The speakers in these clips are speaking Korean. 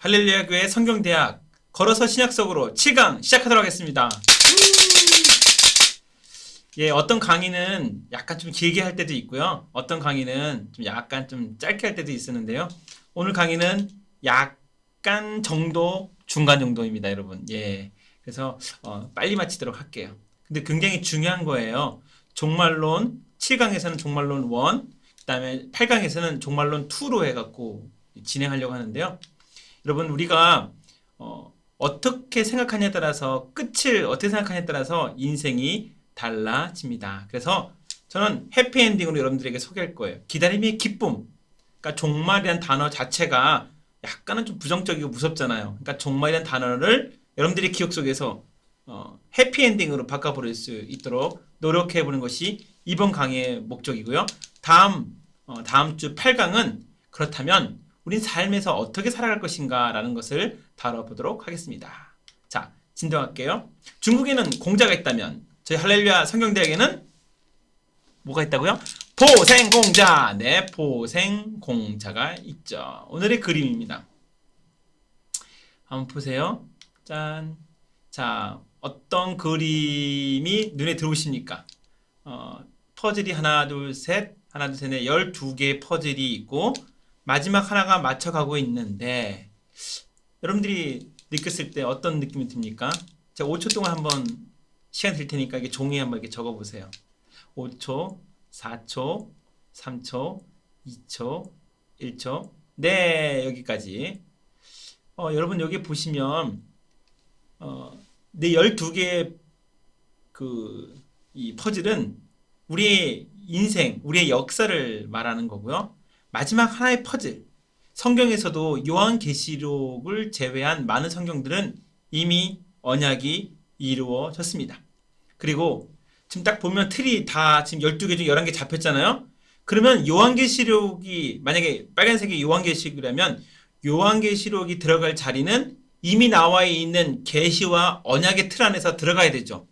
할렐루야 교회 성경대학 걸어서 신약 속으로 7강 시작하도록 하겠습니다. 예, 어떤 강의는 약간 좀 길게 할 때도 있고요. 어떤 강의는 좀 약간 좀 짧게 할 때도 있었는데요. 오늘 강의는 약간 정도 중간 정도입니다, 여러분. 예. 그래서 빨리 마치도록 할게요. 근데 굉장히 중요한 거예요. 종말론 7강에서는 종말론 1, 그다음에 8강에서는 종말론 2로 해갖고 진행하려고 하는데요. 여러분 우리가 어떻게 생각하냐에 따라서 끝을 어떻게 생각하냐에 따라서 인생이 달라집니다. 그래서 저는 해피엔딩으로 여러분들에게 소개할 거예요. 기다림의 기쁨. 그러니까 종말이란 단어 자체가 약간은 좀 부정적이고 무섭잖아요. 그러니까 종말이란 단어를 여러분들의 기억 속에서 해피엔딩으로 바꿔버릴 수 있도록 노력해 보는 것이 이번 강의의 목적이고요. 다음 주 8강은 그렇다면 우린 삶에서 어떻게 살아갈 것인가 라는 것을 다뤄보도록 하겠습니다. 자, 진정할게요. 중국에는 공자가 있다면 저희 할렐루야 성경대학에는 뭐가 있다고요? 보생공자! 네, 보생공자가 있죠. 오늘의 그림입니다. 한번 보세요. 짠. 자, 어떤 그림이 눈에 들어오십니까? 퍼즐이 하나, 둘, 셋, 넷, 12개의 퍼즐이 있고 마지막 하나가 맞춰가고 있는데 여러분들이 느꼈을 때 어떤 느낌이 듭니까? 제가 5초 동안 한번 시간 드릴 테니까 이게 종이에 한번 이렇게 적어보세요. 5초, 4초, 3초, 2초, 1초. 네, 여기까지. 여러분 여기 보시면 네 12개의 이 퍼즐은 우리의 인생, 우리의 역사를 말하는 거고요. 마지막 하나의 퍼즐. 성경에서도 요한계시록을 제외한 많은 성경들은 이미 언약이 이루어졌습니다. 그리고 지금 딱 보면 틀이 다 지금 12개 중 11개 잡혔잖아요. 그러면 요한계시록이 만약에 빨간색이 요한계시록이라면 요한계시록이 들어갈 자리는 이미 나와 있는 계시와 언약의 틀 안에서 들어가야 되죠.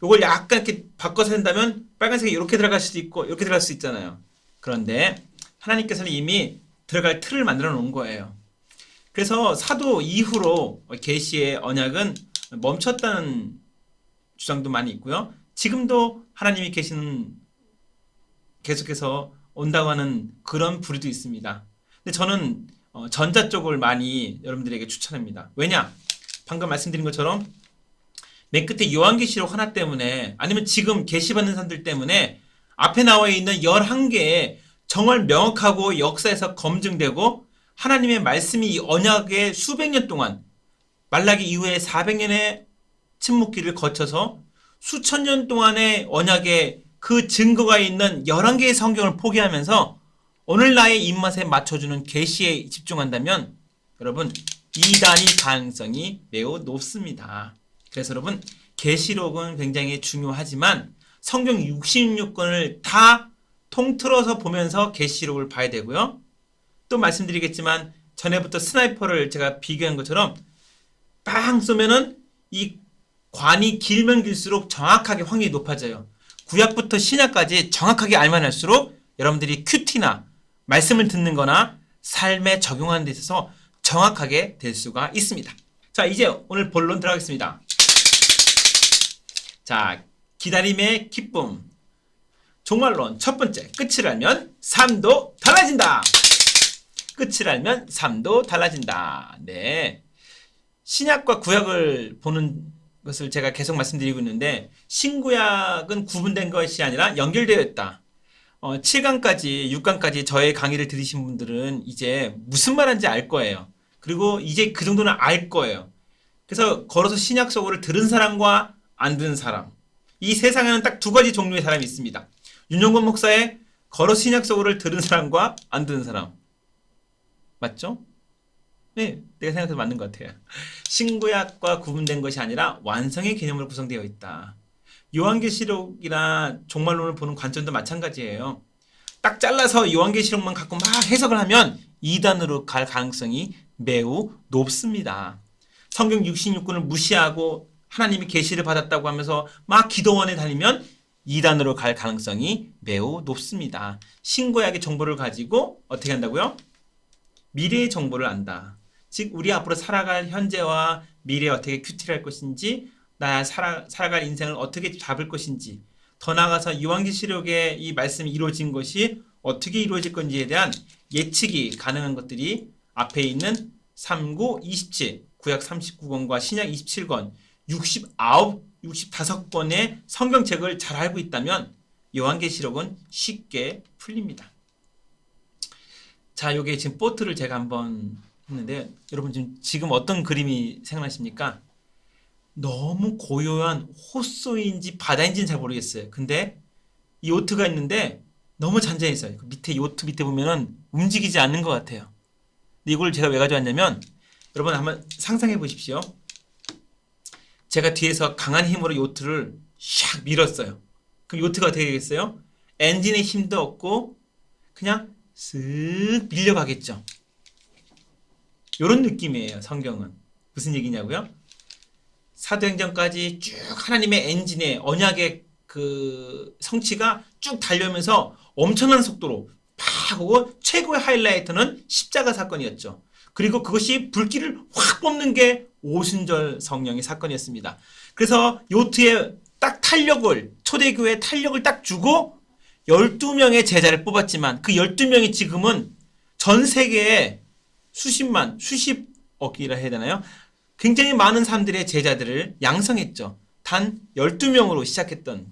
이걸 약간 이렇게 바꿔서 한다면 빨간색이 이렇게 들어갈 수도 있고 이렇게 들어갈 수 있잖아요. 그런데 하나님께서는 이미 들어갈 틀을 만들어 놓은 거예요. 그래서 사도 이후로 계시의 언약은 멈췄다는 주장도 많이 있고요. 지금도 하나님이 계속해서 온다고 하는 그런 부류도 있습니다. 근데 저는 전자 쪽을 많이 여러분들에게 추천합니다. 왜냐? 방금 말씀드린 것처럼 맨 끝에 요한계시록 하나 때문에 아니면 지금 계시받는 사람들 때문에 앞에 나와 있는 11개의 정말 명확하고 역사에서 검증되고 하나님의 말씀이 이 언약의 수백 년 동안 말라기 이후에 400년의 침묵기를 거쳐서 수천 년 동안의 언약의 그 증거가 있는 11개의 성경을 포기하면서 오늘 나의 입맛에 맞춰주는 계시에 집중한다면 여러분 이단이 가능성이 매우 높습니다. 그래서 여러분 계시록은 굉장히 중요하지만 성경 66권을 다 통틀어서 보면서 계시록을 봐야 되고요. 또 말씀드리겠지만 전에부터 스나이퍼를 제가 비교한 것처럼 빵 쏘면은 이 관이 길면 길수록 정확하게 확률이 높아져요. 구약부터 신약까지 정확하게 알면 할수록 여러분들이 큐티나 말씀을 듣는 거나 삶에 적용하는 데 있어서 정확하게 될 수가 있습니다. 자, 이제 오늘 본론 들어가겠습니다. 자, 기다림의 기쁨. 종말론 첫 번째, 끝을 알면 삶도 달라진다. 끝을 알면 삶도 달라진다. 네. 신약과 구약을 보는 것을 제가 계속 말씀드리고 있는데 신구약은 구분된 것이 아니라 연결되어 있다. 7강까지 6강까지 저의 강의를 들으신 분들은 이제 무슨 말인지 알 거예요. 그리고 이제 그 정도는 알 거예요. 그래서 걸어서 신약 속어를 들은 사람과 안 들은 사람. 이 세상에는 딱 두 가지 종류의 사람이 있습니다. 윤영건 목사의 걸어서 신약 속어를 들은 사람과 안 들은 사람. 맞죠? 네, 내가 생각해도 맞는 것 같아요. 신구약과 구분된 것이 아니라 완성의 개념으로 구성되어 있다. 요한계시록이나 종말론을 보는 관점도 마찬가지예요. 딱 잘라서 요한계시록만 갖고 막 해석을 하면 이단으로 갈 가능성이 매우 높습니다. 성경 66권을 무시하고 하나님이 계시를 받았다고 하면서 막 기도원에 다니면 이단으로 갈 가능성이 매우 높습니다. 신구약의 정보를 가지고 어떻게 한다고요? 미래의 정보를 안다. 즉 우리 앞으로 살아갈 현재와 미래에 어떻게 큐티를 할 것인지, 나 살아갈 인생을 어떻게 잡을 것인지, 더 나아가서 요한계시록에 이 말씀이 이루어진 것이 어떻게 이루어질 건지에 대한 예측이 가능한 것들이 앞에 있는 39, 27, 구약 39권과 신약 27권, 65권의 성경책을 잘 알고 있다면 요한계시록은 쉽게 풀립니다. 자, 요게 지금 보트를 제가 한번 했는데 여러분 지금 어떤 그림이 생각나십니까? 너무 고요한 호수인지 바다인지는 잘 모르겠어요. 근데 이 요트가 있는데 너무 잔잔했어요. 그 밑에 요트 밑에 보면은 움직이지 않는 것 같아요. 근데 이걸 제가 왜 가져왔냐면 여러분 한번 상상해 보십시오. 제가 뒤에서 강한 힘으로 요트를 샥 밀었어요. 그럼 요트가 어떻게 되겠어요? 엔진에 힘도 없고 그냥 쓱 밀려가겠죠. 이런 느낌이에요. 성경은. 무슨 얘기냐고요? 사도행전까지 쭉 하나님의 엔진에 언약의 그 성취가 쭉 달려오면서 엄청난 속도로 팍 오고 최고의 하이라이트는 십자가 사건이었죠. 그리고 그것이 불길을 확 뽑는 게 오순절 성령의 사건이었습니다. 그래서 요트에 딱 탄력을, 초대교회에 탄력을 딱 주고 12명의 제자를 뽑았지만 그 12명이 지금은 전 세계에 수십억이라 해야 되나요? 굉장히 많은 사람들의 제자들을 양성했죠. 단 12명으로 시작했던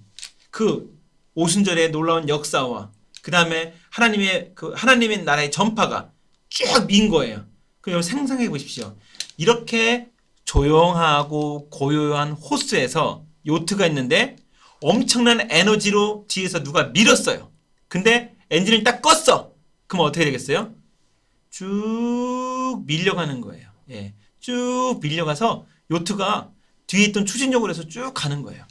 그 오순절의 놀라운 역사와 그 다음에 하나님의 나라의 전파가 쭉 민 거예요. 그럼 상상해 보십시오. 이렇게 조용하고 고요한 호수에서 요트가 있는데 엄청난 에너지로 뒤에서 누가 밀었어요. 근데 엔진을 딱 껐어. 그럼 어떻게 되겠어요? 쭉 밀려가는 거예요. 예, 쭉 밀려가서 요트가 뒤에 있던 추진력으로 해서 쭉 가는 거예요.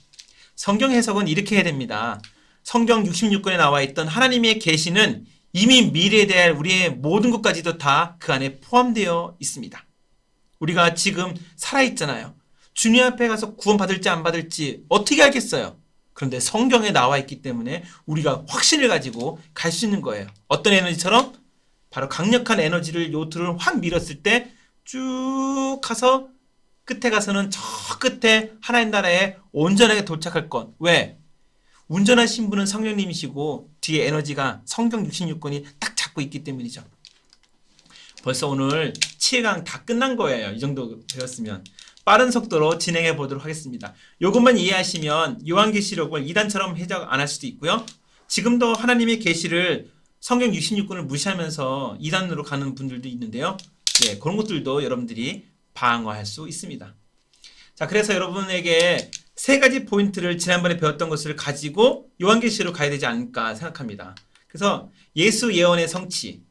성경 해석은 이렇게 해야 됩니다. 성경 66권에 나와 있던 하나님의 계시는 이미 미래에 대한 우리의 모든 것까지도 다 그 안에 포함되어 있습니다. 우리가 지금 살아있잖아요. 주님 앞에 가서 구원받을지 안 받을지 어떻게 알겠어요? 그런데 성경에 나와 있기 때문에 우리가 확신을 가지고 갈 수 있는 거예요. 어떤 에너지처럼? 바로 강력한 에너지를 요트를 확 밀었을 때 쭉 가서 끝에 가서는 저 끝에 하나님 나라에 온전하게 도착할 것. 왜? 운전하신 분은 성령님이시고 뒤에 에너지가 성경 66권이 딱 잡고 있기 때문이죠. 벌써 오늘 7강 다 끝난 거예요. 이 정도 배웠으면. 빠른 속도로 진행해 보도록 하겠습니다. 이것만 이해하시면 요한계시록을 2단처럼 해석 안 할 수도 있고요. 지금도 하나님의 계시를 성경 66권을 무시하면서 2단으로 가는 분들도 있는데요. 네, 그런 것들도 여러분들이 방어할 수 있습니다. 자, 그래서 여러분에게 세 가지 포인트를 지난번에 배웠던 것을 가지고 요한계시로 가야 되지 않을까 생각합니다. 그래서 예수 예언의 성취,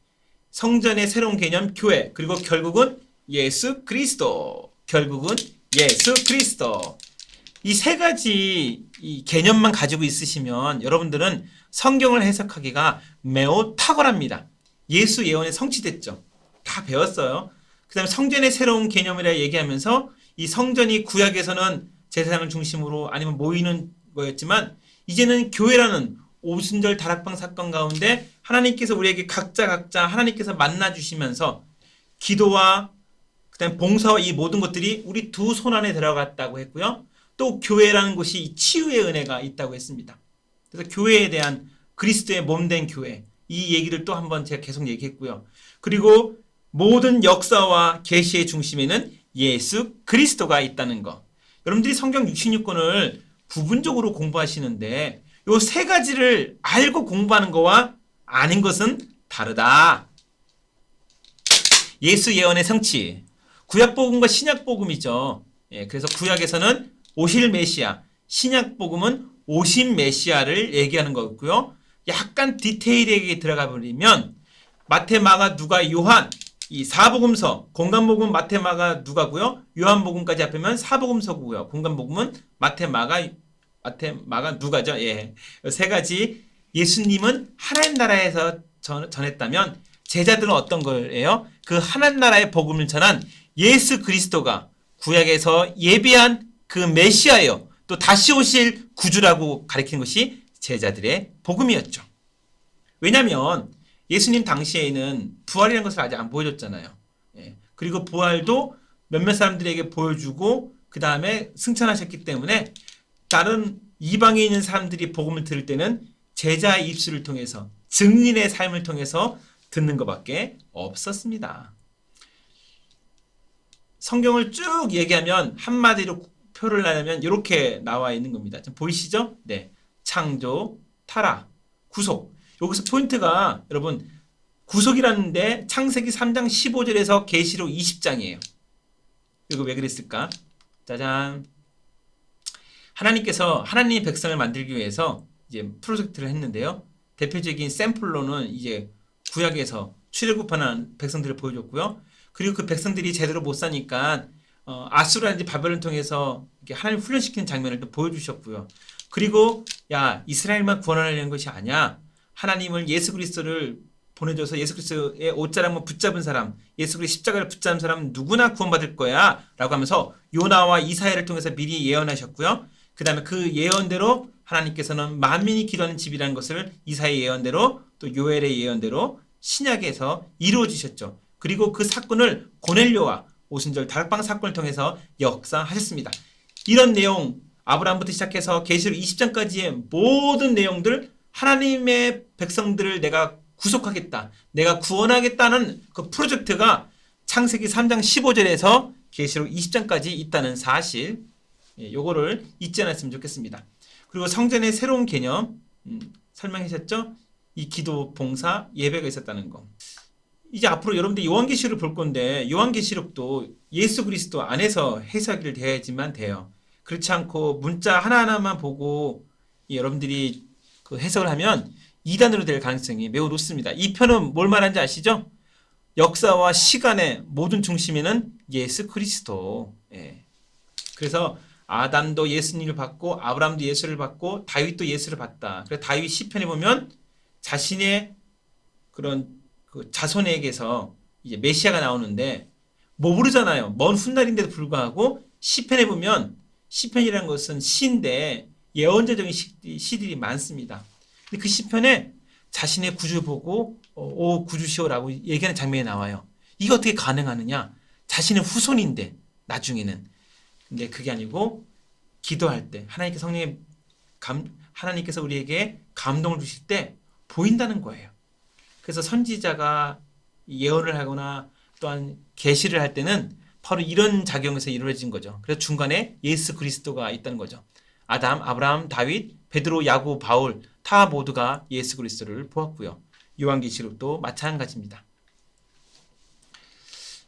성전의 새로운 개념 교회, 그리고 결국은 예수 그리스도. 결국은 예수 그리스도. 이 세 가지 이 개념만 가지고 있으시면 여러분들은 성경을 해석하기가 매우 탁월합니다. 예수 예언의 성취됐죠. 다 배웠어요. 그 다음에 성전의 새로운 개념이라 얘기하면서 이 성전이 구약에서는 제사장을 중심으로 아니면 모이는 거였지만 이제는 교회라는 오순절 다락방 사건 가운데 하나님께서 우리에게 각자 하나님께서 만나주시면서 기도와 그 다음에 봉사와 이 모든 것들이 우리 두 손 안에 들어갔다고 했고요. 또 교회라는 곳이 이 치유의 은혜가 있다고 했습니다. 그래서 교회에 대한 그리스도의 몸된 교회, 이 얘기를 또 한번 제가 계속 얘기했고요. 그리고 모든 역사와 계시의 중심에는 예수 그리스도가 있다는 거. 여러분들이 성경 66권을 부분적으로 공부하시는데 요 세 가지를 알고 공부하는 거와 아닌 것은 다르다. 예수 예언의 성취. 구약복음과 신약복음이죠. 예, 그래서 구약에서는 오실 메시아, 신약복음은 오신 메시아를 얘기하는 거고요. 약간 디테일하게 들어가 버리면 마태, 마가, 누가, 요한 이 사복음서, 공간복음은 마태, 마가, 누가고요. 요한복음까지 합하면 사복음서고요. 공간복음은 마태, 마가, 누가죠. 예, 세 가지. 예수님은 하나님 나라에서 전했다면 제자들은 어떤 거예요? 그 하나님 나라의 복음을 전한 예수 그리스도가 구약에서 예비한 그 메시아예요. 또 다시 오실 구주라고 가리키는 것이 제자들의 복음이었죠. 왜냐하면 예수님 당시에는 부활이라는 것을 아직 안 보여줬잖아요. 예. 그리고 부활도 몇몇 사람들에게 보여주고 그 다음에 승천하셨기 때문에 다른 이방에 있는 사람들이 복음을 들을 때는 제자의 입술을 통해서 증인의 삶을 통해서 듣는 것밖에 없었습니다. 성경을 쭉 얘기하면 한마디로 표를 내면 이렇게 나와 있는 겁니다. 보이시죠? 네. 창조, 타락, 구속. 여기서 포인트가 여러분 구속이라는데 창세기 3장 15절에서 계시록 20장이에요. 이거 왜 그랬을까? 짜잔. 하나님께서 하나님의 백성을 만들기 위해서 이제 프로젝트를 했는데요. 대표적인 샘플로는 이제 구약에서 출애굽하는 백성들을 보여줬고요. 그리고 그 백성들이 제대로 못 사니까 아수라든지 바벨을 통해서 하나님 훈련시키는 장면을 또 보여주셨고요. 그리고 야 이스라엘만 구원하려는 것이 아니야. 하나님을 예수 그리스도를 보내줘서 예수 그리스도의 옷자락만 붙잡은 사람, 예수 그리스도 십자가를 붙잡은 사람 누구나 구원받을 거야 라고 하면서 요나와 이사야를 통해서 미리 예언하셨고요. 그 다음에 그 예언대로 하나님께서는 만민이 기도하는 집이라는 것을 이사야의 예언대로 또 요엘의 예언대로 신약에서 이루어지셨죠. 그리고 그 사건을 고넬료와 오순절 다락방 사건을 통해서 역사하셨습니다. 이런 내용 아브라함부터 시작해서 계시록 20장까지의 모든 내용들 하나님의 백성들을 내가 구속하겠다. 내가 구원하겠다는 그 프로젝트가 창세기 3장 15절에서 계시록 20장까지 있다는 사실 요거를 잊지 않았으면 좋겠습니다. 그리고 성전의 새로운 개념 설명하셨죠? 이 기도, 봉사, 예배가 있었다는 거. 이제 앞으로 여러분들 요한계시록을 볼 건데 요한계시록도 예수 그리스도 안에서 해석이 돼야지만 돼요. 그렇지 않고 문자 하나하나만 보고 여러분들이 그 해석을 하면 이단으로 될 가능성이 매우 높습니다. 이 편은 뭘 말하는지 아시죠? 역사와 시간의 모든 중심에는 예수 그리스도. 예. 그래서 아담도 예수님을 받고 아브라함도 예수를 받고 다윗도 예수를 받다. 그래서 다윗 시편에 보면 자신의 그런 그 자손에게서 이제 메시아가 나오는데 뭐 모르잖아요. 먼 훗날인데도 불구하고 시편에 보면 시편이라는 것은 시인데 예언자적인 시들이 많습니다. 근데 그 시편에 자신의 구주 보고 오 구주시오라고 얘기하는 장면이 나와요. 이게 어떻게 가능하느냐? 자신의 후손인데 나중에는. 근데 그게 아니고 기도할 때 하나님께서 우리에게 감동을 주실 때 보인다는 거예요. 그래서 선지자가 예언을 하거나 또한 계시를 할 때는 바로 이런 작용에서 이루어진 거죠. 그래서 중간에 예수 그리스도가 있다는 거죠. 아담, 아브라함, 다윗, 베드로, 야고, 바울 다 모두가 예수 그리스도를 보았고요. 요한계시록도 마찬가지입니다.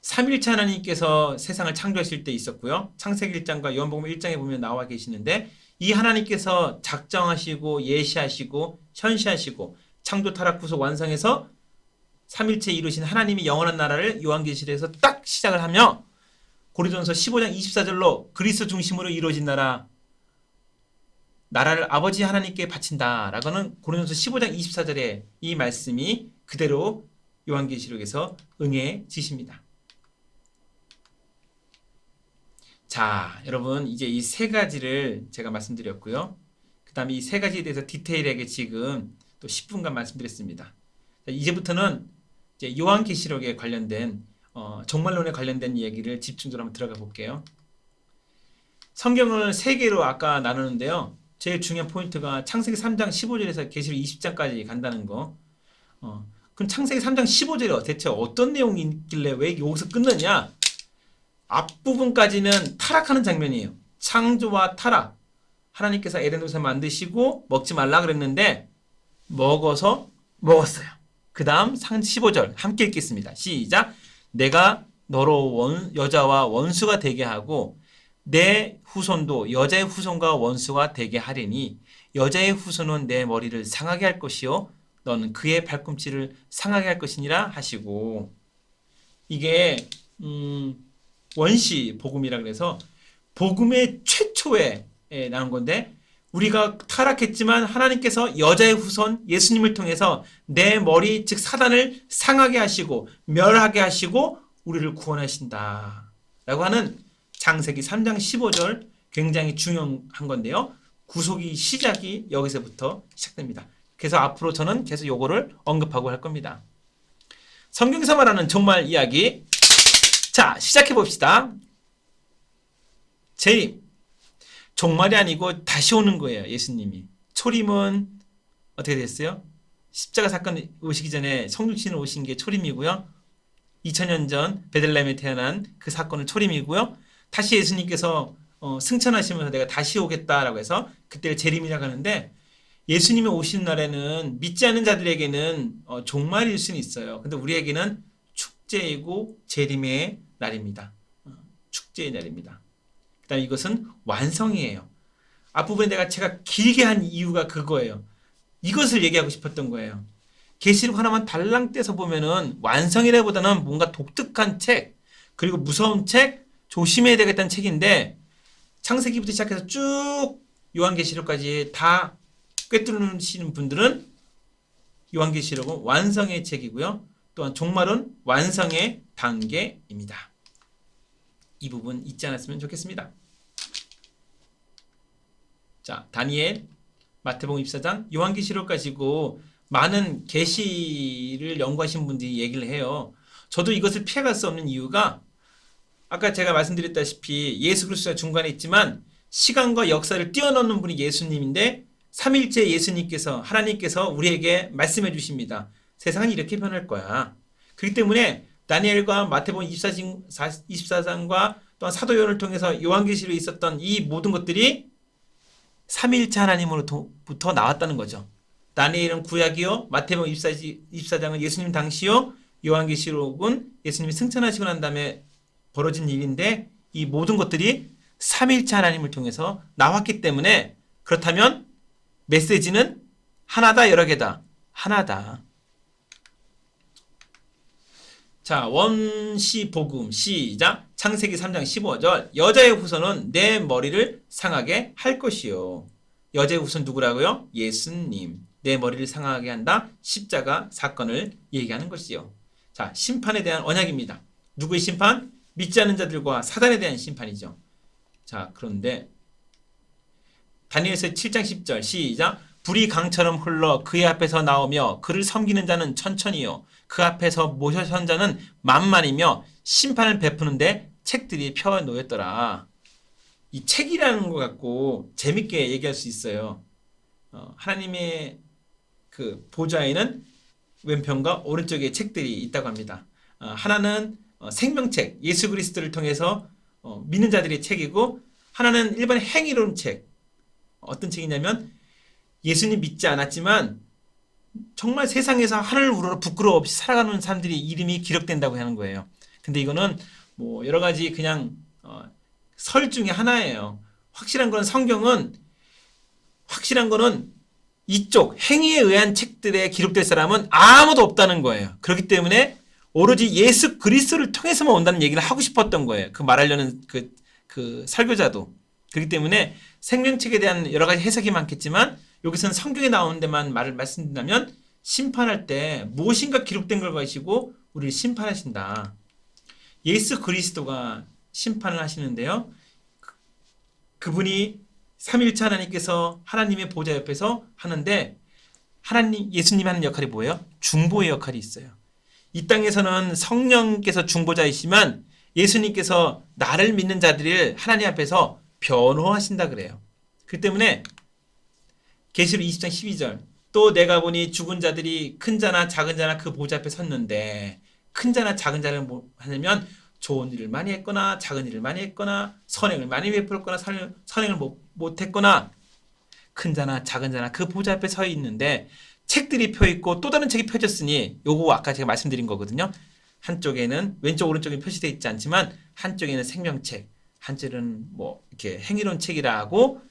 삼일체 하나님께서 세상을 창조하실 때 있었고요. 창세기 1장과 요한복음 1장에 보면 나와 계시는데 이 하나님께서 작정하시고 예시하시고 현시하시고 창조 타락 구속 완성해서 삼일체 이루신 하나님이 영원한 나라를 요한계시록에서 딱 시작을 하며 고린도전서 15장 24절로 그리스도 중심으로 이루어진 나라를 아버지 하나님께 바친다라고는 고린도전서 15장 24절에 이 말씀이 그대로 요한계시록에서 응해지십니다. 자, 여러분 이제 이 세 가지를 제가 말씀드렸고요. 그 다음에 이 세 가지에 대해서 디테일하게 지금 또 10분간 말씀드렸습니다. 이제부터는 이제 요한계시록에 관련된 종말론에 관련된 얘기를 집중적으로 한번 들어가 볼게요. 성경을 세 개로 아까 나누는데요. 제일 중요한 포인트가 창세기 3장 15절에서 계시록 20장까지 간다는 거. 그럼 창세기 3장 15절에 대체 어떤 내용이 있길래 왜 여기서 끊느냐? 앞부분까지는 타락하는 장면이에요. 창조와 타락. 하나님께서 에덴 동산 만드시고 먹지 말라 그랬는데 먹어서 먹었어요. 그 다음 15절 함께 읽겠습니다. 시작. 내가 너로 여자와 원수가 되게 하고 내 후손도 여자의 후손과 원수가 되게 하리니 여자의 후손은 내 머리를 상하게 할 것이요 너는 그의 발꿈치를 상하게 할 것이니라 하시고, 이게 원시 복음이라 그래서 복음의 최초에 나온 건데 우리가 타락했지만 하나님께서 여자의 후손 예수님을 통해서 내 머리 즉 사단을 상하게 하시고 멸하게 하시고 우리를 구원하신다 라고 하는 창세기 3장 15절 굉장히 중요한 건데요. 구속이 시작이 여기서부터 시작됩니다. 그래서 앞으로 저는 계속 요거를 언급하고 할 겁니다. 성경에서 말하는 종말 이야기 자, 시작해 봅시다. 재림. 종말이 아니고 다시 오는 거예요. 예수님이. 초림은 어떻게 됐어요? 십자가 사건 오시기 전에 성육신을 오신 게 초림이고요. 2000년 전 베들레헴에 태어난 그 사건을 초림이고요. 다시 예수님께서 승천하시면서 내가 다시 오겠다라고 해서 그때를 재림이라고 하는데, 예수님이 오시는 날에는 믿지 않는 자들에게는 종말일 수는 있어요. 근데 우리에게는 축제이고 재림의 날입니다. 축제의 날입니다. 그 다음에 이것은 완성이에요. 앞부분에 제가 길게 한 이유가 그거예요. 이것을 얘기하고 싶었던 거예요. 계시록 하나만 달랑 떼서 보면은 완성이라기보다는 뭔가 독특한 책, 그리고 무서운 책, 조심해야 되겠다는 책인데, 창세기부터 시작해서 쭉 요한계시록까지 다 꿰뚫으시는 분들은 요한계시록은 완성의 책이고요. 또한 종말은 완성의 단계입니다. 이 부분 잊지 않았으면 좋겠습니다. 자, 다니엘, 마태복음 24장, 요한계시록 가지고 많은 계시를 연구하신 분들이 얘기를 해요. 저도 이것을 피해갈 수 없는 이유가, 아까 제가 말씀드렸다시피 예수 그리스도가 중간에 있지만 시간과 역사를 뛰어넘는 분이 예수님인데, 삼일째 예수님께서, 하나님께서 우리에게 말씀해 주십니다. 세상은 이렇게 변할 거야. 그렇기 때문에 다니엘과 마태복음 24장과 또한 사도 요한을 통해서 요한계시록에 있었던 이 모든 것들이 삼일째 하나님으로부터 나왔다는 거죠. 다니엘은 구약이요, 마태복음 24장은 예수님 당시요, 요한계시록은 예수님이 승천하시고 난 다음에 벌어진 일인데, 이 모든 것들이 삼일째 하나님을 통해서 나왔기 때문에, 그렇다면 메시지는 하나다, 여러 개다? 하나다. 자, 원시복음 시작. 창세기 3장 15절. 여자의 후손은 내 머리를 상하게 할 것이요. 여자의 후손 누구라고요? 예수님. 내 머리를 상하게 한다. 십자가 사건을 얘기하는 것이요. 자, 심판에 대한 언약입니다. 누구의 심판? 믿지 않는 자들과 사단에 대한 심판이죠. 자, 그런데 다니엘서 7장 10절 시작. 불이 강처럼 흘러 그의 앞에서 나오며 그를 섬기는 자는 천천히요, 그 앞에서 모셔선 자는 만만이며 심판을 베푸는데 책들이 펴 놓였더라. 이 책이라는 것 갖고 재밌게 얘기할 수 있어요. 하나님의 그 보좌에는 왼편과 오른쪽에 책들이 있다고 합니다. 하나는 생명책, 예수 그리스도를 통해서 믿는 자들의 책이고, 하나는 일반 행위로운 책. 어떤 책이냐면, 예수님 믿지 않았지만 정말 세상에서 하늘을 우러러 부끄러워 없이 살아가는 사람들이 이름이 기록된다고 하는 거예요. 근데 이거는 뭐 여러 가지 그냥 설 중에 하나예요. 확실한 건, 성경은 확실한 거는 이쪽 행위에 의한 책들에 기록될 사람은 아무도 없다는 거예요. 그렇기 때문에 오로지 예수 그리스도를 통해서만 온다는 얘기를 하고 싶었던 거예요. 그 말하려는 그 설교자도. 그렇기 때문에 생명책에 대한 여러 가지 해석이 많겠지만, 여기서는 성경에 나오는 데만 말씀드린다면, 심판할 때 무엇인가 기록된 걸 가지고 우리를 심판하신다. 예수 그리스도가 심판을 하시는데요. 그분이 삼일체 하나님께서 하나님의 보좌 옆에서 하는데, 예수님이 하는 역할이 뭐예요? 중보의 역할이 있어요. 이 땅에서는 성령께서 중보자이시면, 예수님께서 나를 믿는 자들을 하나님 앞에서 변호하신다 그래요. 그 때문에 계시록 20장 12절, 또 내가 보니 죽은 자들이 큰 자나 작은 자나 그 보좌 앞에 섰는데, 큰 자나 작은 자를 뭐 하냐면 좋은 일을 많이 했거나 작은 일을 많이 했거나 선행을 많이 베풀었거나 선행을 못했거나, 큰 자나 작은 자나 그 보좌 앞에 서 있는데 책들이 펴 있고 또 다른 책이 펴졌으니, 요거 아까 제가 말씀드린 거거든요. 한쪽에는, 왼쪽 오른쪽에 표시되어 있지 않지만 한쪽에는 생명책, 한쪽은 뭐 이렇게 행위론 책이라 하고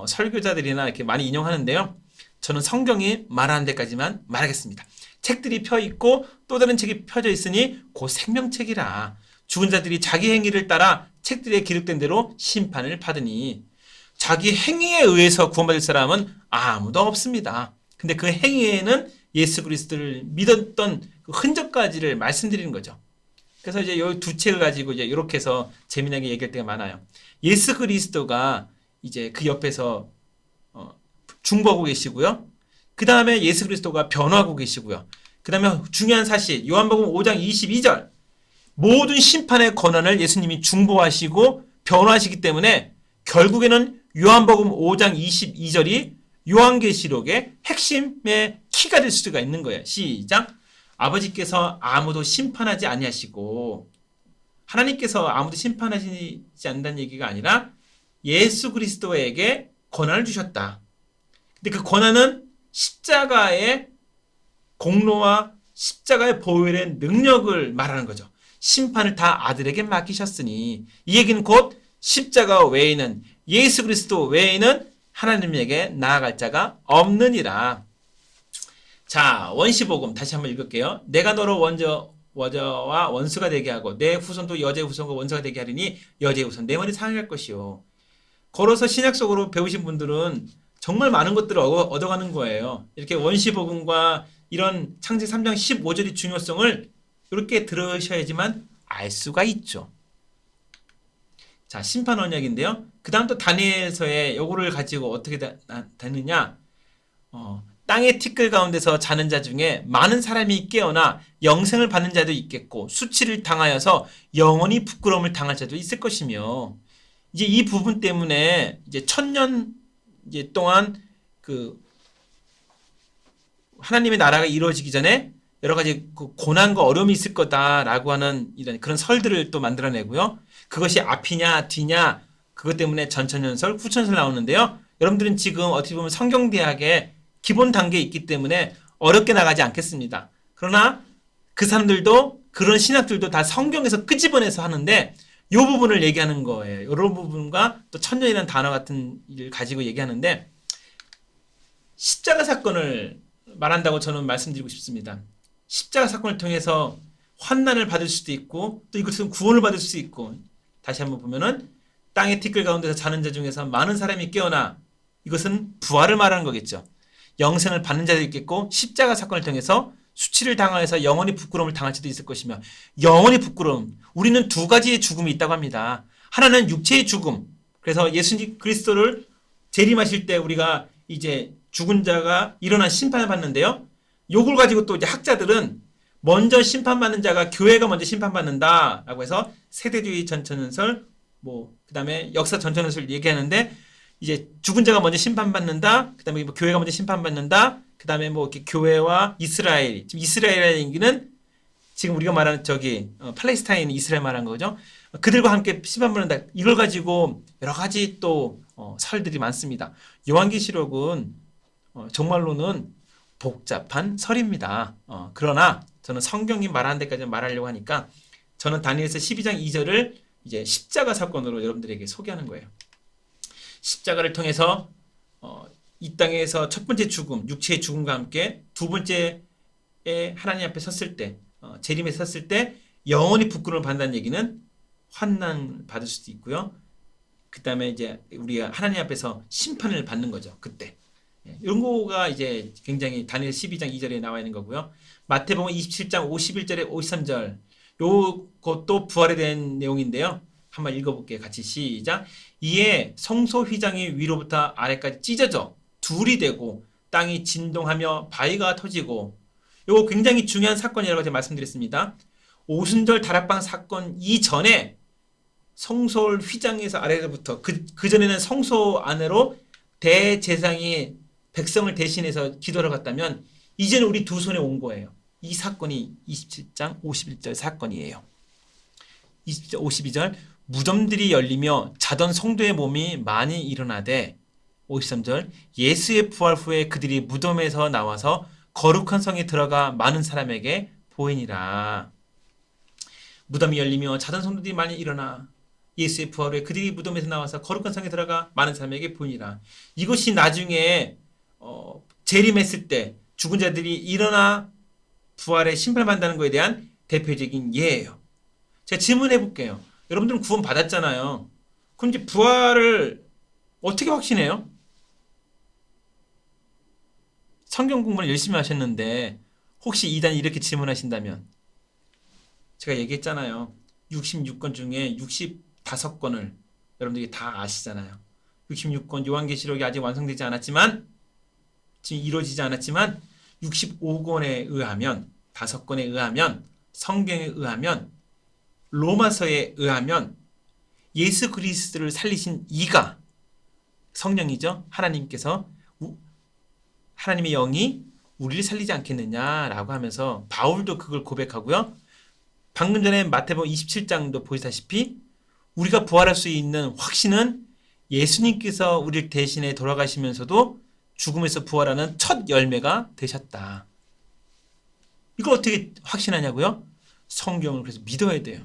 설교자들이나 이렇게 많이 인용하는데요. 저는 성경이 말하는 데까지만 말하겠습니다. 책들이 펴 있고 또 다른 책이 펴져 있으니 그 생명책이라. 죽은 자들이 자기 행위를 따라 책들에 기록된 대로 심판을 받으니, 자기 행위에 의해서 구원받을 사람은 아무도 없습니다. 근데 그 행위에는 예수 그리스도를 믿었던 그 흔적까지를 말씀드리는 거죠. 그래서 이제 이 두 책을 가지고 이제 이렇게 해서 재미나게 얘기할 때가 많아요. 예수 그리스도가 이제 그 옆에서 중보하고 계시고요. 그 다음에 예수 그리스도가 변호하고 계시고요. 그 다음에 중요한 사실, 요한복음 5장 22절. 모든 심판의 권한을 예수님이 중보하시고 변호하시기 때문에 결국에는 요한복음 5장 22절이 요한계시록의 핵심의 키가 될 수가 있는 거예요. 시작. 아버지께서 아무도 심판하지 아니하시고, 하나님께서 아무도 심판하지 않는다는 얘기가 아니라 예수 그리스도에게 권한을 주셨다. 근데 그 권한은 십자가의 공로와 십자가의 보혈의 능력을 말하는 거죠. 심판을 다 아들에게 맡기셨으니, 이 얘기는 곧 십자가 외에는, 예수 그리스도 외에는 하나님에게 나아갈 자가 없느니라. 자, 원시복음 다시 한번 읽을게요. 내가 너로 원저와 원수가 되게 하고 내 후손도 여자의 후손과 원수가 되게 하리니 여자의 후손 내 머리 상할 것이요. 걸어서 신약 속으로 배우신 분들은 정말 많은 것들을 얻어가는 거예요. 이렇게 원시복음과 이런 창세기 3장 15절의 중요성을 이렇게 들으셔야지만 알 수가 있죠. 자, 심판 언약인데요. 그 다음 또 다니엘서에 요거를 가지고 어떻게 되느냐. 땅의 티끌 가운데서 자는 자 중에 많은 사람이 깨어나 영생을 받는 자도 있겠고 수치를 당하여서 영원히 부끄러움을 당할 자도 있을 것이며, 이제 이 부분 때문에 이제 1000년 이제 동안 그 하나님의 나라가 이루어지기 전에 여러 가지 그 고난과 어려움이 있을 거다라고 하는 이런 그런 설들을 또 만들어내고요. 그것이 앞이냐 뒤냐 그것 때문에 전천연설, 후천설 나오는데요. 여러분들은 지금 어떻게 보면 성경대학에 기본 단계에 있기 때문에 어렵게 나가지 않겠습니다. 그러나 그 사람들도 그런 신학들도 다 성경에서 끄집어내서 하는데 이 부분을 얘기하는 거예요. 이런 부분과 또 천년이라는 단어 같은 일을 가지고 얘기하는데, 십자가 사건을 말한다고 저는 말씀드리고 싶습니다. 십자가 사건을 통해서 환난을 받을 수도 있고 또 이것은 구원을 받을 수 있고, 다시 한번 보면은 땅의 티끌 가운데서 자는 자 중에서 많은 사람이 깨어나, 이것은 부활을 말하는 거겠죠. 영생을 받는 자도 있겠고 십자가 사건을 통해서 수치를 당하여서 영원히 부끄러움을 당할 수도 있을 것이며, 영원히 부끄러움, 우리는 두 가지의 죽음이 있다고 합니다. 하나는 육체의 죽음, 그래서 예수님 그리스도를 재림하실 때 우리가 이제 죽은 자가 일어나 심판을 받는데요. 요걸 가지고 또 이제 학자들은 먼저 심판받는 자가 교회가 먼저 심판받는다라고 해서 세대주의 전천연설, 그 다음에 역사 전천연설 얘기하는데, 이제 죽은 자가 먼저 심판받는다, 그 다음에 교회가 먼저 심판받는다, 그 다음에 이렇게 교회와 이스라엘, 지금 이스라엘이라는 얘기는 지금 우리가 말하는 팔레스타인 이스라엘 말한 거죠. 그들과 함께 심판받는다. 이걸 가지고 여러 가지 또 설들이 많습니다. 요한계시록은 정말로는 복잡한 설입니다. 그러나 저는 성경이 말하는 데까지 말하려고 하니까 저는 다니엘서 12장 2절을 이제 십자가 사건으로 여러분들에게 소개하는 거예요. 십자가를 통해서 이 땅에서 첫 번째 죽음, 육체의 죽음과 함께 두 번째에 하나님 앞에 섰을 때, 재림에 섰을 때 영원히 부끄러움을 받는다는 얘기는 환난 받을 수도 있고요. 그 다음에 이제 우리가 하나님 앞에서 심판을 받는 거죠. 그때. 이런 거가 이제 굉장히 다니엘 12장 2절에 나와 있는 거고요. 마태복음 27장 51절에 53절, 요것도 부활에 대한 내용인데요. 한번 읽어볼게요. 같이 시작. 이에 성소 휘장이 위로부터 아래까지 찢어져 둘이 되고 땅이 진동하며 바위가 터지고, 요거 굉장히 중요한 사건이라고 제가 말씀드렸습니다. 오순절 다락방 사건 이전에 성소 휘장에서 아래로부터 그 전에는 성소 안으로 대제사장이 백성을 대신해서 기도를 갔다면 이제는 우리 두 손에 온 거예요. 이 사건이 27장 51절 사건이에요. 20절 52절 무덤들이 열리며 자던 성도의 몸이 많이 일어나되, 53절 예수의 부활 후에 그들이 무덤에서 나와서 거룩한 성에 들어가 많은 사람에게 보이니라. 무덤이 열리며 자던 성도들이 많이 일어나 예수의 부활 후에 그들이 무덤에서 나와서 거룩한 성에 들어가 많은 사람에게 보이니라. 이것이 나중에 재림했을 때 죽은 자들이 일어나 부활에 심판받는다는 것에 대한 대표적인 예예요. 제가 질문해 볼게요. 여러분들은 구원 받았잖아요. 그럼 이제 부활을 어떻게 확신해요? 성경 공부를 열심히 하셨는데 혹시 이단 이렇게 질문하신다면, 제가 얘기했잖아요. 66권 중에 65권을 여러분들이 다 아시잖아요. 66권 요한계시록이 아직 완성되지 않았지만, 지금 이루어지지 않았지만 65권에 의하면, 5권에 의하면, 성경에 의하면 로마서에 의하면 예수 그리스도를 살리신 이가 성령이죠. 하나님께서 하나님의 영이 우리를 살리지 않겠느냐라고 하면서 바울도 그걸 고백하고요. 방금 전에 마태복음 27장도 보시다시피 우리가 부활할 수 있는 확신은 예수님께서 우리를 대신해 돌아가시면서도 죽음에서 부활하는 첫 열매가 되셨다. 이걸 어떻게 확신하냐고요? 성경을 그래서 믿어야 돼요.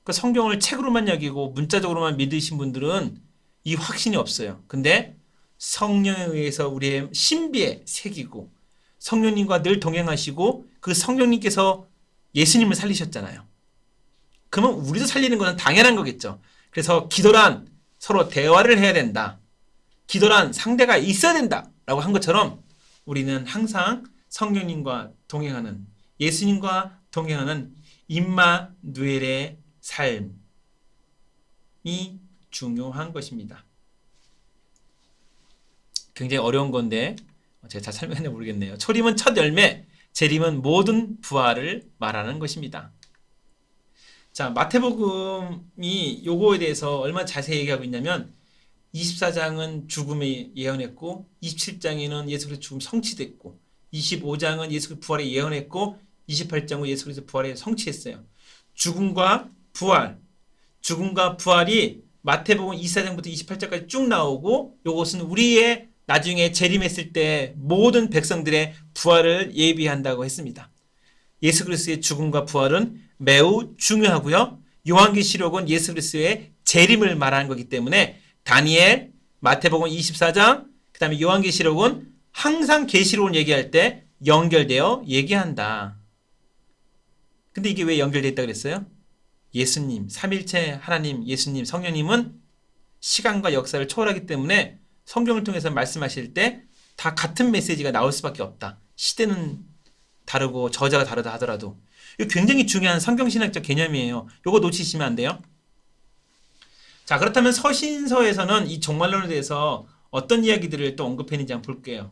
그 성경을 책으로만 여기고 문자적으로만 믿으신 분들은 이 확신이 없어요. 근데 성령에 의해서 우리의 신비에 새기고 성령님과 늘 동행하시고 그 성령님께서 예수님을 살리셨잖아요. 그러면 우리도 살리는 것은 당연한 거겠죠. 그래서 기도란 서로 대화를 해야 된다. 기도란 상대가 있어야 된다. 라고 한 것처럼 우리는 항상 성령님과 동행하는 예수님과 동행하는 임마누엘의 삶이 중요한 것입니다. 굉장히 어려운 건데 제가 잘 설명했는지 모르겠네요. 초림은 첫 열매, 재림은 모든 부활을 말하는 것입니다. 자, 마태복음이 요거에 대해서 얼마나 자세히 얘기하고 있냐면 24장은 죽음을 예언했고 27장에는 예수 그리스도 죽음 성취됐고 25장은 예수 그리스도 부활에 예언했고 28장은 예수 그리스도 부활에 성취했어요. 죽음과 부활이 마태복음 24장부터 28장까지 쭉 나오고 요것은 우리의 나중에 재림했을 때 모든 백성들의 부활을 예비한다고 했습니다. 예수 그리스도의 죽음과 부활은 매우 중요하고요. 요한계시록은 예수 그리스도의 재림을 말하는 거기 때문에 다니엘, 마태복음 24장, 그 다음에 요한계시록은 항상 계시록을 얘기할 때 연결되어 얘기한다. 근데 이게 왜 연결되어 있다고 그랬어요? 예수님, 삼일체 하나님, 예수님, 성령님은 시간과 역사를 초월하기 때문에 성경을 통해서 말씀하실 때 다 같은 메시지가 나올 수밖에 없다. 시대는 다르고 저자가 다르다 하더라도. 이거 굉장히 중요한 성경신학적 개념이에요. 이거 놓치시면 안 돼요. 자, 그렇다면 서신서에서는 이 종말론에 대해서 어떤 이야기들을 또 언급했는지 한번 볼게요.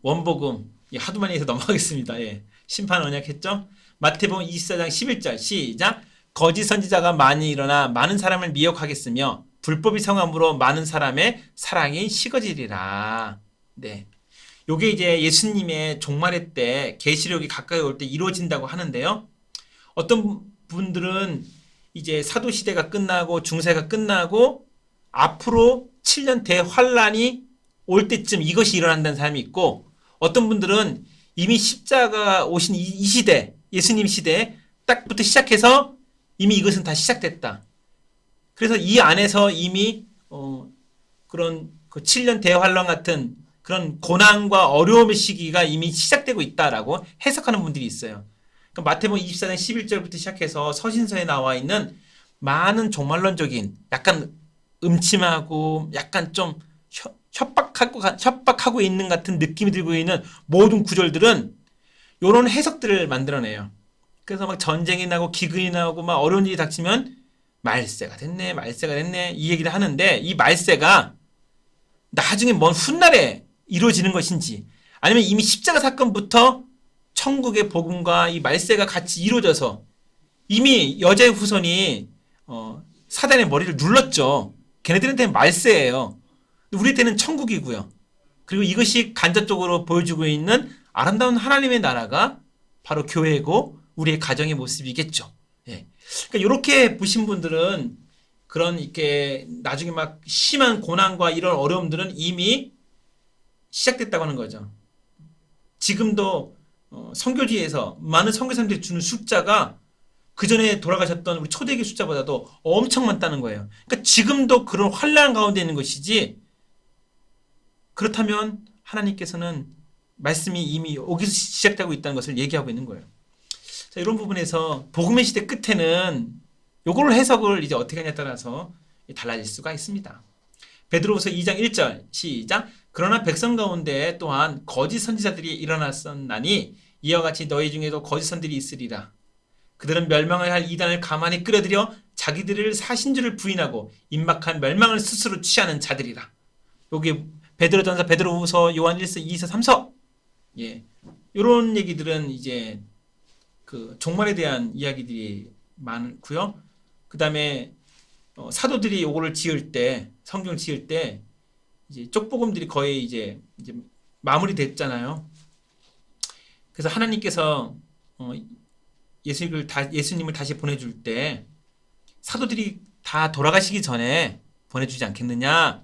원복음, 하도 많이 해서 넘어가겠습니다. 예. 심판 언약했죠? 마태복음 24장 11절 시작. 거짓 선지자가 많이 일어나 많은 사람을 미혹하겠으며 불법이 성함으로 많은 사람의 사랑이 식어지리라. 네. 요게 이제 예수님의 종말의 때 계시록이 가까이 올 때 이루어진다고 하는데요. 어떤 분들은 이제 사도 시대가 끝나고 중세가 끝나고 앞으로 7년 대환란이 올 때쯤 이것이 일어난다는 사람이 있고 어떤 분들은 이미 십자가 오신 이 시대 예수님 시대에 딱부터 시작해서 이미 이것은 다 시작됐다. 그래서 이 안에서 이미 그런 그 7년 대환란 같은 그런 고난과 어려움의 시기가 이미 시작되고 있다라고 해석하는 분들이 있어요. 그러니까 마태복음 24장 11절부터 시작해서 서신서에 나와 있는 많은 종말론적인 약간 음침하고 약간 좀 협박하고 있는 같은 느낌이 들고 있는 모든 구절들은 이런 해석들을 만들어내요. 그래서 막 전쟁이 나고 기근이 나고 막 어려운 일이 닥치면 말세가 됐네 이 얘기를 하는데 이 말세가 나중에 먼 훗날에 이루어지는 것인지 아니면 이미 십자가 사건부터 천국의 복음과 이 말세가 같이 이루어져서 이미 여자의 후손이 사단의 머리를 눌렀죠. 걔네들한테는 말세예요. 우리한테는 천국이고요. 그리고 이것이 간접적으로 보여주고 있는 아름다운 하나님의 나라가 바로 교회고 우리의 가정의 모습이겠죠. 예. 그러니까 이렇게 보신 분들은 그런 이렇게 나중에 막 심한 고난과 이런 어려움들은 이미 시작됐다고 하는 거죠. 지금도 선교지에서 많은 선교사님들이 주는 숫자가 그 전에 돌아가셨던 우리 초대교회 숫자보다도 엄청 많다는 거예요. 그러니까 지금도 그런 환란 가운데 있는 것이지. 그렇다면 하나님께서는 말씀이 이미 여기서 시작되고 있다는 것을 얘기하고 있는 거예요. 자, 이런 부분에서 복음의 시대 끝에는 요걸 해석을 이제 어떻게 하냐에 따라서 달라질 수가 있습니다. 베드로후서 2장 1절 시작. 그러나 백성 가운데 또한 거짓 선지자들이 일어났었나니 이와 같이 너희 중에도 거짓 선들이 있으리라. 그들은 멸망을 할 이단을 가만히 끌어들여 자기들을 사신줄을 부인하고 임박한 멸망을 스스로 취하는 자들이라. 여기 베드로전서, 베드로후서, 요한 1서, 2서, 3서. 예. 요런 얘기들은 이제 그 종말에 대한 이야기들이 많고요. 그 다음에 사도들이 요거를 지을 때, 성경 지을 때 이제 쪽복음들이 거의 이제 마무리됐잖아요. 그래서 하나님께서 예수님을 다시 보내줄 때 사도들이 다 돌아가시기 전에 보내주지 않겠느냐라고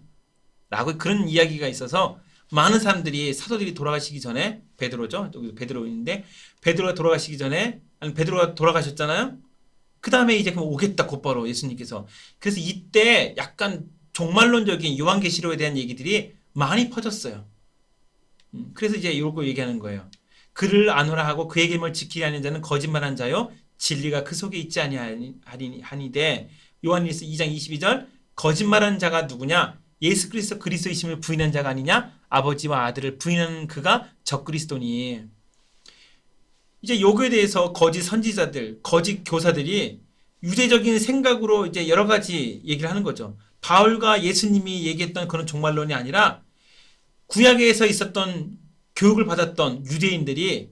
그런 이야기가 있어서 많은 사람들이 사도들이 돌아가시기 전에 베드로죠. 여기 베드로인데 베드로가 돌아가시기 전에 아니 베드로가 돌아가셨잖아요. 그 다음에 이제 그럼 오겠다 곧바로 예수님께서. 그래서 이때 약간 종말론적인 요한계시록에 대한 얘기들이 많이 퍼졌어요. 그래서 이제 이거 얘기하는 거예요. 그를 아노라 하고 그의 계명을 지키려 하는 자는 거짓말한 자요 진리가 그 속에 있지 아니하니되 요한일서 2장 22절 거짓말한 자가 누구냐? 예수 그리스도 그리스도이심을 부인한 자가 아니냐? 아버지와 아들을 부인하는 그가 적그리스도니. 이제 요거에 대해서 거짓 선지자들, 거짓 교사들이 유대적인 생각으로 이제 여러 가지 얘기를 하는 거죠. 바울과 예수님이 얘기했던 그런 종말론이 아니라 구약에서 있었던 교육을 받았던 유대인들이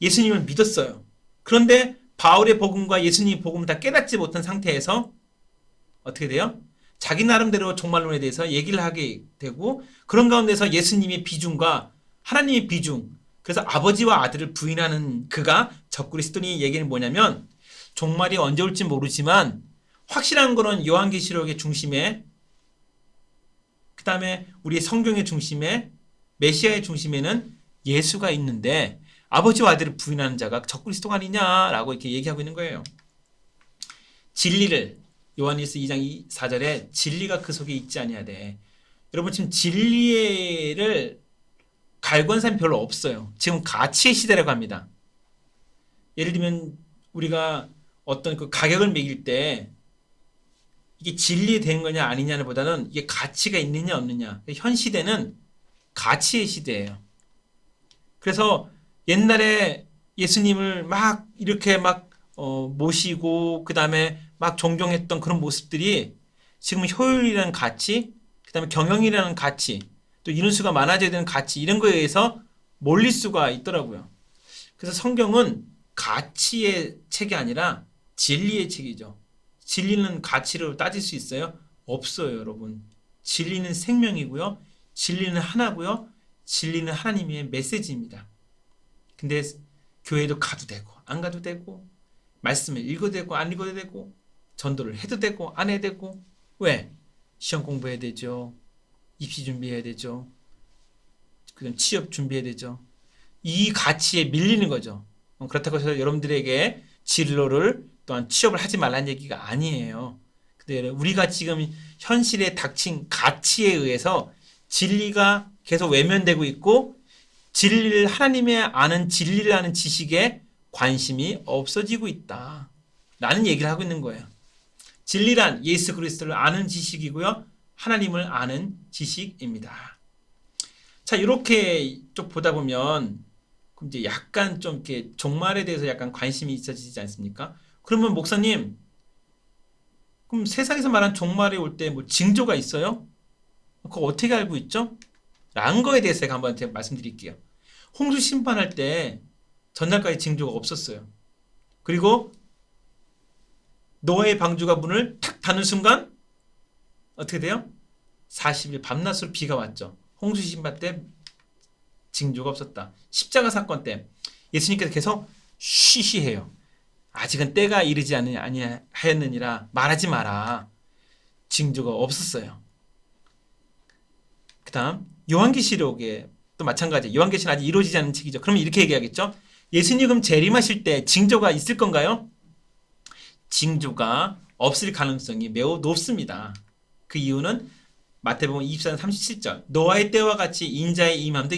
예수님을 믿었어요. 그런데 바울의 복음과 예수님의 복음을 다 깨닫지 못한 상태에서 어떻게 돼요? 자기 나름대로 종말론에 대해서 얘기를 하게 되고 그런 가운데서 예수님의 비중과 하나님의 비중, 그래서 아버지와 아들을 부인하는 그가 적그리스도니. 얘기는 뭐냐면 종말이 언제 올지 모르지만 확실한 거는 요한계시록의 중심에, 그 다음에 우리의 성경의 중심에, 메시아의 중심에는 예수가 있는데 아버지와 아들을 부인하는 자가 적그리스도가 아니냐라고 이렇게 얘기하고 있는 거예요. 진리를 요한일서 2장 4절에 진리가 그 속에 있지 아니하되. 여러분 지금 진리를 갈구한 사람이 별로 없어요. 지금 가치의 시대라고 합니다. 예를 들면 우리가 어떤 그 가격을 매길 때 이게 진리에 된 거냐 아니냐를 보다는 이게 가치가 있느냐 없느냐. 현 시대는 가치의 시대예요. 그래서 옛날에 예수님을 막 이렇게 막 모시고 그 다음에 막 존경했던 그런 모습들이 지금 효율이라는 가치, 그 다음에 경영이라는 가치, 또 인원수가 많아져야 되는 가치, 이런 거에 의해서 몰릴 수가 있더라고요. 그래서 성경은 가치의 책이 아니라 진리의 책이죠. 진리는 가치로 따질 수 있어요? 없어요, 여러분. 진리는 생명이고요. 진리는 하나고요. 진리는 하나님의 메시지입니다. 근데 교회도 가도 되고 안 가도 되고 말씀을 읽어도 되고 안 읽어도 되고 전도를 해도 되고 안 해도 되고. 왜? 시험 공부해야 되죠. 입시 준비해야 되죠. 그다음 취업 준비해야 되죠. 이 가치에 밀리는 거죠. 그렇다고 해서 여러분들에게 진로를 또한 취업을 하지 말라는 얘기가 아니에요. 근데 우리가 지금 현실에 닥친 가치에 의해서 진리가 계속 외면되고 있고 진리를 하나님의 아는 진리를 아는 지식에 관심이 없어지고 있다 라는 얘기를 하고 있는 거예요. 진리란 예수 그리스도를 아는 지식이고요. 하나님을 아는 지식입니다. 자, 이렇게 쭉 보다 보면 이제 약간 좀 이렇게 종말에 대해서 약간 관심이 있어지지 않습니까? 그러면 목사님, 그럼 세상에서 말한 종말이 올 때 뭐 징조가 있어요? 그거 어떻게 알고 있죠? 라는 거에 대해서 제가 한번 말씀드릴게요. 홍수 심판할 때 전날까지 징조가 없었어요. 그리고 노아의 방주가 문을 탁 닫는 순간 어떻게 돼요? 40일 밤낮으로 비가 왔죠. 홍수 심판 때 징조가 없었다. 십자가 사건 때 예수님께서 계속 쉬쉬해요. 아직은 때가 이르지 아니하였느니라 말하지 마라. 징조가 없었어요. 그 다음 요한계시록에 또 마찬가지. 요한계시는 아직 이루어지지 않은 책이죠. 그러면 이렇게 얘기하겠죠. 예수님 그럼 재림하실 때 징조가 있을 건가요? 징조가 없을 가능성이 매우 높습니다. 그 이유는 마태복음 24장 37절 노아의 때와 같이 인자의 임함도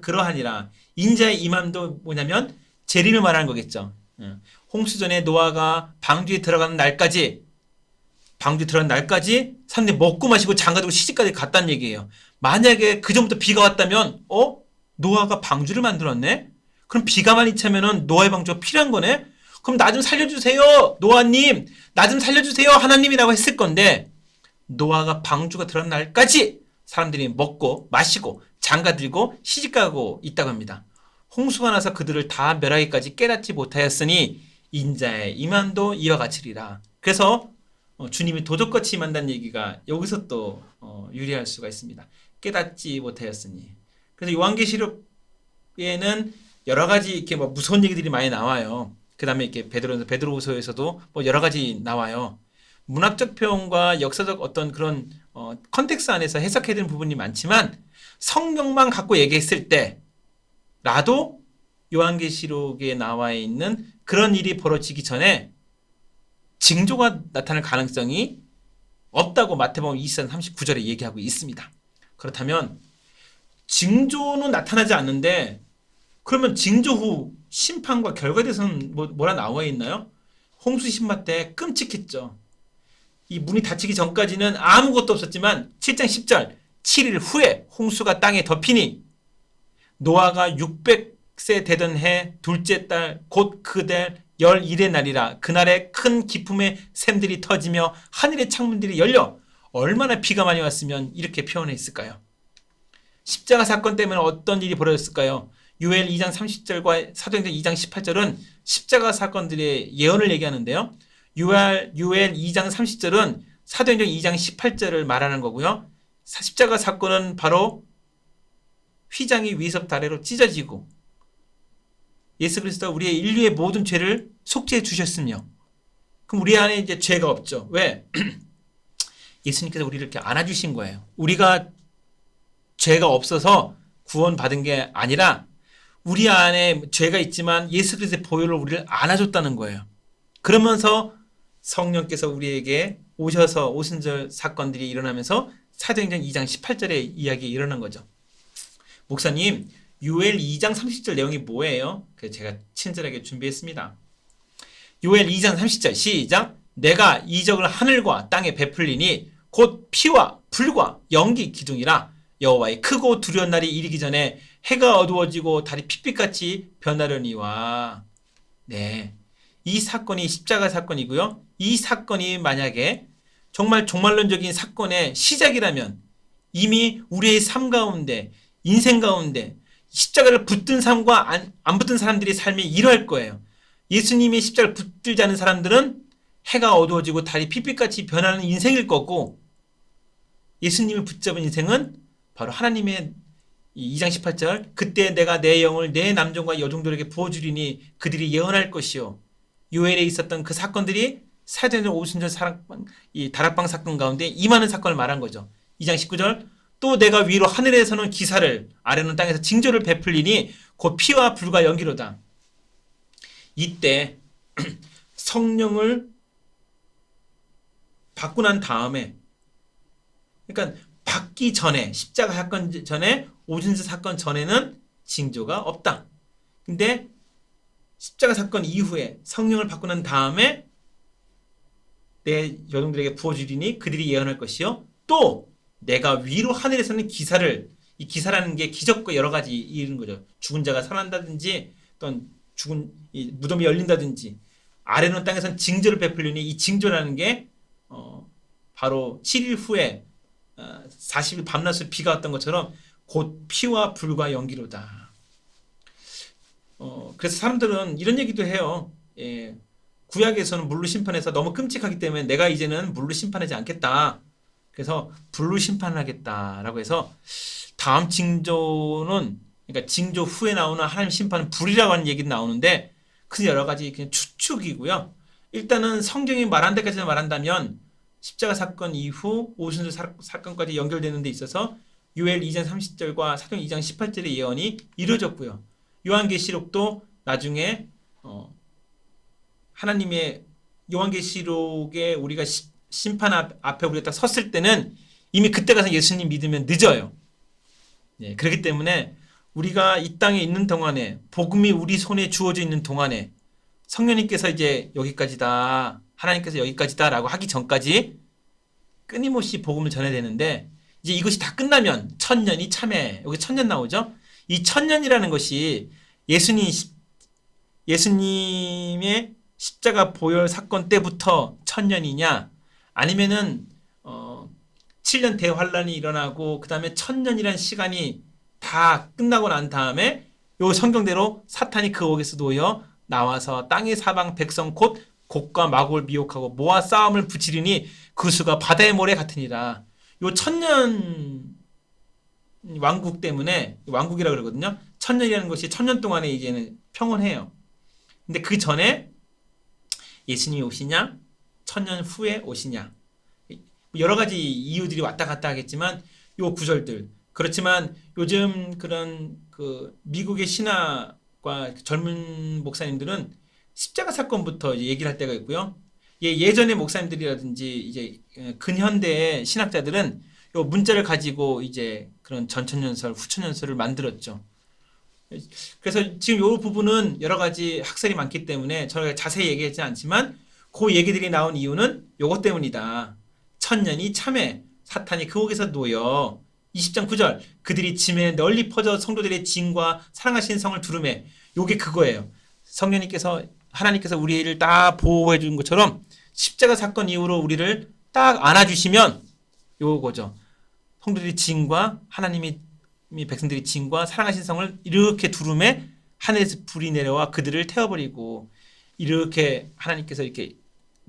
그러하니라. 인자의 임함도 뭐냐면 재림을 말하는 거겠죠. 홍수 전에 노아가 방주에 들어가는 날까지 사람들이 먹고 마시고 장가들고 시집까지 갔다는 얘기예요. 만약에 그 전부터 비가 왔다면 노아가 방주를 만들었네? 그럼 비가 많이 차면은 노아의 방주가 필요한 거네? 그럼 나 좀 살려주세요 노아님, 나 좀 살려주세요 하나님이라고 했을 건데 노아가 방주가 들어간 날까지 사람들이 먹고 마시고 장가들고 시집가고 있다고 합니다. 홍수가 나서 그들을 다 멸하기까지 깨닫지 못하였으니 인자의 임함도 이와 같으리라. 그래서 주님이 도적같이 임한다는 얘기가 여기서 또 유리할 수가 있습니다. 깨닫지 못하였으니. 그래서 요한계시록에는 여러 가지 이렇게 뭐 무서운 얘기들이 많이 나와요. 그 다음에 이렇게 베드로후서에서도 뭐 여러 가지 나와요. 문학적 표현과 역사적 어떤 그런 컨텍스 안에서 해석해야 되는 부분이 많지만 성경만 갖고 얘기했을 때라도 요한계시록에 나와 있는 그런 일이 벌어지기 전에 징조가 나타날 가능성이 없다고 마태복음 24장 39절에 얘기하고 있습니다. 그렇다면 징조는 나타나지 않는데 그러면 징조 후 심판과 결과에 대해서는 뭐라 나와 있나요? 홍수 심판 때 끔찍했죠. 이 문이 닫히기 전까지는 아무것도 없었지만 7장 10절 7일 후에 홍수가 땅에 덮이니 노아가 600세 되던 해 둘째 달 곧 그달 11의 날이라. 그날에 큰 기품의 샘들이 터지며 하늘의 창문들이 열려. 얼마나 비가 많이 왔으면 이렇게 표현했을까요? 십자가 사건 때문에 어떤 일이 벌어졌을까요? 요엘 2장 30절과 사도행전 2장 18절은 십자가 사건들의 예언을 얘기하는데요. 요엘 2장 30절은 사도행전 2장 18절을 말하는 거고요. 십자가 사건은 바로 휘장이 위에서부터 아래로 찢어지고 예수 그리스도가 우리의 인류의 모든 죄를 속죄해 주셨으며, 그럼 우리 안에 이제 죄가 없죠. 왜? 예수님께서 우리를 이렇게 안아주신 거예요. 우리가 죄가 없어서 구원받은 게 아니라 우리 안에 죄가 있지만 예수 그리스도의 보혈로 우리를 안아줬다는 거예요. 그러면서 성령께서 우리에게 오셔서 오순절 사건들이 일어나면서 사도행전 2장 18절의 이야기가 일어난 거죠. 목사님, 요엘 2장 30절 내용이 뭐예요? 그래서 제가 친절하게 준비했습니다. 요엘 2장 30절 시작. 내가 이적을 하늘과 땅에 베풀리니 곧 피와 불과 연기 기둥이라. 여호와의 크고 두려운 날이 이르기 전에 해가 어두워지고 달이 핏빛같이 변하려니와. 네, 이 사건이 십자가 사건이고요. 이 사건이 만약에 정말 종말론적인 사건의 시작이라면 이미 우리의 삶 가운데, 인생 가운데 십자가를 붙든 삶과 안 붙든 사람들이 삶이 이러할 거예요. 예수님이 십자가를 붙들지 않은 사람들은 해가 어두워지고 달이 핏빛같이 변하는 인생일 거고, 예수님을 붙잡은 인생은 바로 하나님의 2장 18절 그때 내가 내 영을 내 남종과 여종들에게 부어주리니 그들이 예언할 것이요. 요엘에 있었던 그 사건들이 사도행전 오순절 이 다락방 사건 가운데 임하는 사건을 말한 거죠. 2장 19절 또 내가 위로 하늘에서는 기사를 아래는 땅에서 징조를 베풀리니 곧 피와 불과 연기로다. 이때 성령을 받고 난 다음에, 그러니까 받기 전에, 십자가 사건 전에, 오순절 사건 전에는 징조가 없다. 근데 십자가 사건 이후에 성령을 받고 난 다음에 내 여종들에게 부어주리니 그들이 예언할 것이요. 또 내가 위로 하늘에서는 기사를, 이 기사라는 게 기적과 여러 가지 이런 거죠. 죽은 자가 살아난다든지 또는 죽은 이 무덤이 열린다든지, 아래는 땅에서는 징조를 베풀리니 이 징조라는 게 바로 7일 후에 40일 밤낮으로 비가 왔던 것처럼 곧 피와 불과 연기로다. 그래서 사람들은 이런 얘기도 해요. 예, 구약에서는 물로 심판해서 너무 끔찍하기 때문에 내가 이제는 물로 심판하지 않겠다. 그래서 불로 심판하겠다라고 해서 다음 징조는, 그러니까 징조 후에 나오는 하나님 심판은 불이라고 하는 얘기도 나오는데 그 여러 가지 그냥 추측이고요. 일단은 성경이 말한 데까지만 말한다면 십자가 사건 이후 오순절 사건까지 연결되는 데 있어서 요엘 2장 30절과 사도행전 2장 18절의 예언이 이루어졌고요. 요한계시록도 나중에 하나님의 요한계시록에 우리가 심판 앞에 우리가 딱 섰을 때는 이미 그때 가서 예수님 믿으면 늦어요. 네, 그렇기 때문에 우리가 이 땅에 있는 동안에, 복음이 우리 손에 주어져 있는 동안에 성령님께서 이제 여기까지다, 하나님께서 여기까지다 라고 하기 전까지 끊임없이 복음을 전해야 되는데, 이제 이것이 다 끝나면 천년이 참해, 여기 천년 나오죠. 이 천년이라는 것이 예수님의 십자가 보혈 사건 때부터 천년이냐, 아니면은 7년 대환란이 일어나고 그 다음에 천년이라는 시간이 다 끝나고 난 다음에 요 성경대로 사탄이 그 옥에서 놓여 나와서 땅의 사방 백성 곧 곡과 마곡을 미혹하고 모아 싸움을 붙이리니 그 수가 바다의 모래 같으니라. 요 천년 왕국 때문에 왕국이라 그러거든요. 천년이라는 것이 천년 동안에 이제는 평온해요. 근데 그 전에 예수님이 오시냐, 천년 후에 오시냐, 여러 가지 이유들이 왔다 갔다 하겠지만 요 구절들. 그렇지만 요즘 그런 그 미국의 신학과 젊은 목사님들은 십자가 사건부터 얘기를 할 때가 있고요. 예전의 목사님들이라든지 이제 근현대의 신학자들은 요 문자를 가지고 이제 그런 전천년설, 후천년설을 만들었죠. 그래서 지금 요 부분은 여러 가지 학설이 많기 때문에 저희가 자세히 얘기하지 않지만 그 얘기들이 나온 이유는 요것 때문이다. 천년이 참해 사탄이 그 옥에서 놓여 20장 9절 그들이 지면에 널리 퍼져 성도들의 진과 사랑하신 성을 두루매. 요게 그거예요. 성령님께서 하나님께서 우리를 딱 보호해 준 것처럼 십자가 사건 이후로 우리를 딱 안아주시면 요거죠. 성도들의 진과 하나님이 백성들의 진과 사랑하신 성을 이렇게 두루매 하늘에서 불이 내려와 그들을 태워버리고 이렇게 하나님께서 이렇게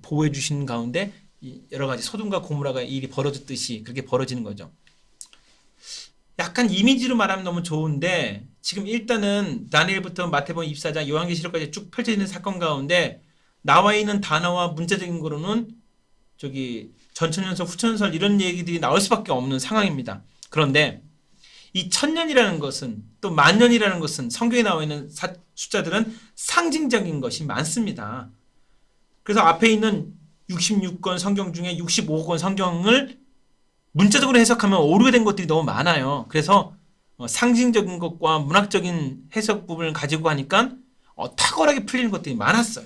보호해 주신 가운데 여러 가지 소돔과 고모라가 일이 벌어졌듯이 그렇게 벌어지는 거죠. 약간 이미지로 말하면 너무 좋은데 지금 일단은 다니엘부터 마태복음 24장 요한계시록까지 쭉 펼쳐지는 사건 가운데 나와 있는 단어와 문자적인 거로는 저기 전천년설, 후천년설 이런 얘기들이 나올 수밖에 없는 상황입니다. 그런데 이 천년이라는 것은 또 만년이라는 것은 성경에 나와 있는 숫자들은 상징적인 것이 많습니다. 그래서 앞에 있는 66권 성경 중에 65권 성경을 문자적으로 해석하면 오류된 것들이 너무 많아요. 그래서 상징적인 것과 문학적인 해석 부분을 가지고 하니까 탁월하게 풀리는 것들이 많았어요.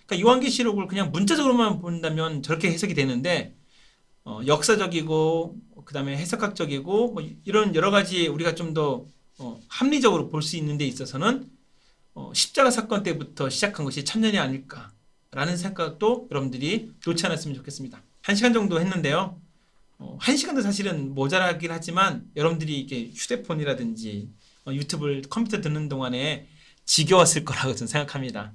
그러니까 요한계시록을 그냥 문자적으로만 본다면 저렇게 해석이 되는데 역사적이고 그 다음에 해석학적이고 뭐 이런 여러 가지 우리가 좀 더 합리적으로 볼 수 있는 데 있어서는 십자가 사건 때부터 시작한 것이 천년이 아닐까라는 생각도 여러분들이 놓지 않았으면 좋겠습니다. 1시간 정도 했는데요. 1시간도 사실은 모자라긴 하지만 여러분들이 이렇게 휴대폰이라든지 유튜브를 컴퓨터 듣는 동안에 지겨웠을 거라고 저는 생각합니다.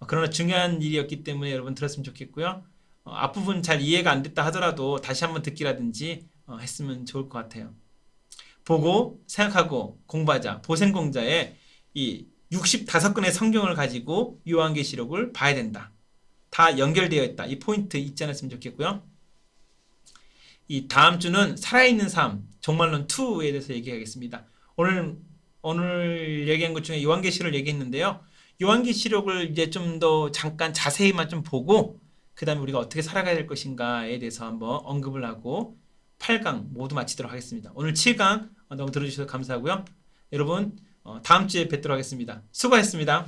그러나 중요한 일이었기 때문에 여러분 들었으면 좋겠고요. 앞부분 잘 이해가 안 됐다 하더라도 다시 한번 듣기라든지 했으면 좋을 것 같아요. 보고 생각하고 공부하자. 보생공자의 이 65권의 성경을 가지고 요한계시록을 봐야 된다. 다 연결되어 있다. 이 포인트 잊지 않았으면 좋겠고요. 이 다음 주는 살아있는 삶, 종말론 2에 대해서 얘기하겠습니다. 오늘 얘기한 것 중에 요한계시록을 얘기했는데요. 요한계시록을 이제 좀 더 잠깐 자세히만 좀 보고 그 다음에 우리가 어떻게 살아가야 될 것인가에 대해서 한번 언급을 하고 8강 모두 마치도록 하겠습니다. 오늘 7강 너무 들어주셔서 감사하고요. 여러분 다음 주에 뵙도록 하겠습니다. 수고하셨습니다.